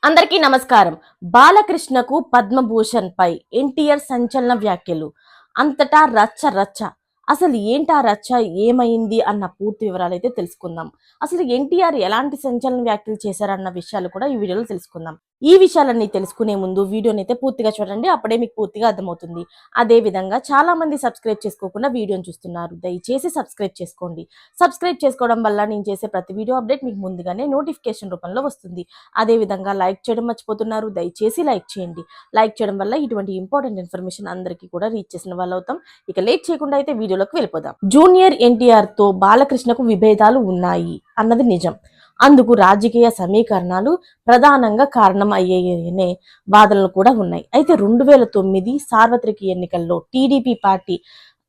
అందరికీ నమస్కారం. బాలకృష్ణకు పద్మభూషణ్ పై ఎన్టీఆర్ సంచలన వ్యాఖ్యలు. అంతటా రచ్చ రచ్చ. అసలు ఏంటా రచ్చ, ఏమైంది అన్న పూర్తి వివరాలు అయితే తెలుసుకుందాం. అసలు ఎన్టీఆర్ ఎలాంటి సంచలన వ్యాఖ్యలు చేశారన్న విషయాలు కూడా ఈ వీడియోలో తెలుసుకుందాం. ఈ విషయాలన్నీ తెలుసుకునే ముందు వీడియోని అయితే పూర్తిగా చూడండి, అప్పుడే మీకు పూర్తిగా అర్థమవుతుంది. అదే విధంగా చాలా మంది సబ్స్క్రైబ్ చేసుకోకుండా వీడియోని చూస్తున్నారు, దయచేసి సబ్స్క్రైబ్ చేసుకోండి. సబ్స్క్రైబ్ చేసుకోవడం వల్ల నేను చేసే ప్రతి వీడియో అప్డేట్ మీకు ముందుగానే నోటిఫికేషన్ రూపంలో వస్తుంది. అదే విధంగా లైక్ చేయడం మర్చిపోతున్నారు, దయచేసి లైక్ చేయండి. లైక్ చేయడం వల్ల ఇటువంటి ఇంపార్టెంట్ ఇన్ఫర్మేషన్ అందరికీ కూడా రీచ్ చేసిన వాళ్ళు అవుతాం. ఇక లేట్ చేయకుండా అయితే వీడియోలోకి వెళ్ళిపోదాం. జూనియర్ ఎన్టీఆర్ తో బాలకృష్ణకు విభేదాలు ఉన్నాయి అన్నది నిజం. అందుకు రాజకీయ సమీకరణాలు ప్రధానంగా కారణం అయ్యాయనే వాదనలు కూడా ఉన్నాయి. అయితే 2009 సార్వత్రిక ఎన్నికల్లో టీడీపీ పార్టీ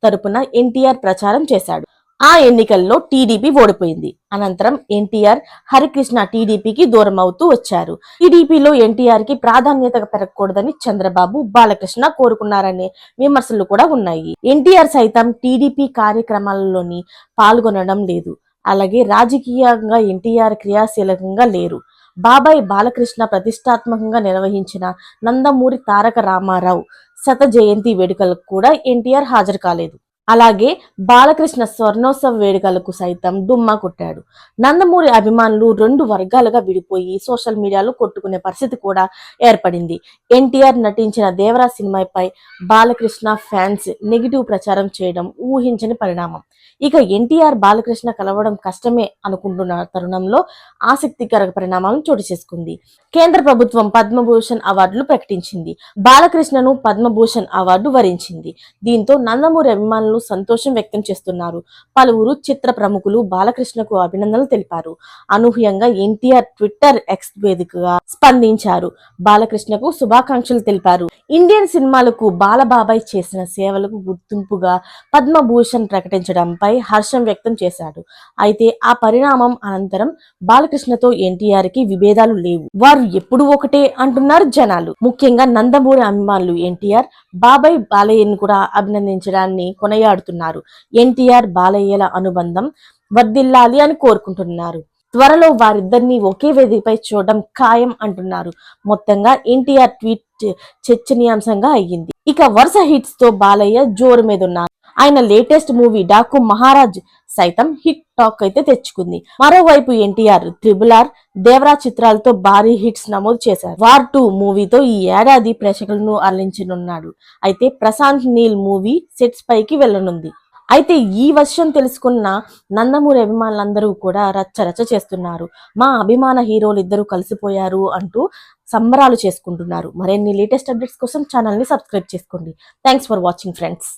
తరపున ఎన్టీఆర్ ప్రచారం చేశాడు. ఆ ఎన్నికల్లో టీడీపీ ఓడిపోయింది. అనంతరం ఎన్టీఆర్, హరికృష్ణ టీడీపీకి దూరం అవుతూ వచ్చారు. టీడీపీలో ఎన్టీఆర్ కి ప్రాధాన్యత పెరగకూడదని చంద్రబాబు, బాలకృష్ణ కోరుకున్నారనే విమర్శలు కూడా ఉన్నాయి. ఎన్టీఆర్ సైతం టీడీపీ కార్యక్రమాలలోని పాల్గొనడం లేదు. అలాగే రాజకీయంగా ఎన్టీఆర్ క్రియాశీలకంగా లేరు. బాబాయ్ బాలకృష్ణ ప్రతిష్టాత్మకంగా నిర్వహించిన నందమూరి తారక రామారావు శత జయంతి వేడుకలకు కూడా ఎన్టీఆర్ హాజరు కాలేదు. అలాగే బాలకృష్ణ స్వర్ణోత్సవ వేడుకలకు సైతం డుమ్మా కొట్టాడు. నందమూరి అభిమానులు 2 వర్గాలుగా విడిపోయి సోషల్ మీడియాలో కొట్టుకునే పరిస్థితి కూడా ఏర్పడింది. ఎన్టీఆర్ నటించిన దేవరా సినిమాపై బాలకృష్ణ ఫ్యాన్స్ నెగిటివ్ ప్రచారం చేయడం ఊహించని పరిణామం. ఇక ఎన్టీఆర్ బాలకృష్ణ కలవడం కష్టమే అనుకుంటున్న తరుణంలో ఆసక్తికర పరిణామాలను చోటు చేసుకుంది. కేంద్ర ప్రభుత్వం పద్మభూషణ్ అవార్డులు ప్రకటించింది. బాలకృష్ణను పద్మభూషణ్ అవార్డు వరించింది. దీంతో నందమూరి అభిమానులు సంతోషం వ్యక్తం చేస్తున్నారు. పలువురు చిత్ర ప్రముఖులు బాలకృష్ణకు అభినందనలు తెలిపారు. అనూహ్యంగా ఎన్టీఆర్ ట్విట్టర్ ఎక్స్ వేదికగా స్పందించారు. బాలకృష్ణకు శుభాకాంక్షలు తెలిపారు. ఇండియన్ సినిమాలకు బాలబాబాయ్ చేసిన సేవలకు గుర్తింపుగా పద్మభూషణ్ ప్రకటించడంపై హర్షం వ్యక్తం చేశాడు. అయితే ఆ పరిణామం అనంతరం బాలకృష్ణతో ఎన్టీఆర్ కి విభేదాలు లేవు, వారు ఎప్పుడు ఒకటే అంటున్నారు జనాలు. ముఖ్యంగా నందమూరి అభిమానులు ఎన్టీఆర్, బాబాయ్ బాలయ్యను కూడా అభినందించడాన్ని కొనియాడుతున్నారు. ఎన్టీఆర్ బాలయ్యల అనుబంధం వర్ధిల్లాలి అని కోరుకుంటున్నారు. త్వరలో వారిద్దరిని ఒకే వేదికపై చూడడం ఖాయం అంటున్నారు. మొత్తంగా ఎన్టీఆర్ ట్వీట్ చర్చనీయాంశంగా అయ్యింది. ఇక వరుస హిట్స్ తో బాలయ్య జోరు మీద ఉన్నారు. ఆయన లేటెస్ట్ మూవీ డాకు మహారాజ్ సైతం హిట్ టాక్ అయితే తెచ్చుకుంది. మరోవైపు ఎన్టీఆర్ RRR, దేవరా చిత్రాలతో భారీ హిట్స్ నమోదు చేశారు. వార్ 2 మూవీతో ఈ ఏడాది ప్రేక్షకులను అరలించనున్నాడు. అయితే ప్రశాంత్ నీల్ మూవీ సెట్స్ పైకి వెళ్లనుంది. అయితే ఈ విషయం తెలుసుకున్న నందమూరి అభిమానులందరూ కూడా రచ్చరచ్చ చేస్తున్నారు. మా అభిమాన హీరోలు ఇద్దరు కలిసిపోయారు అంటూ సంబరాలు చేసుకుంటున్నారు. మరిన్ని లేటెస్ట్ అప్డేట్స్ కోసం ఛానల్ ని సబ్స్క్రైబ్ చేసుకోండి. Thanks for watching friends.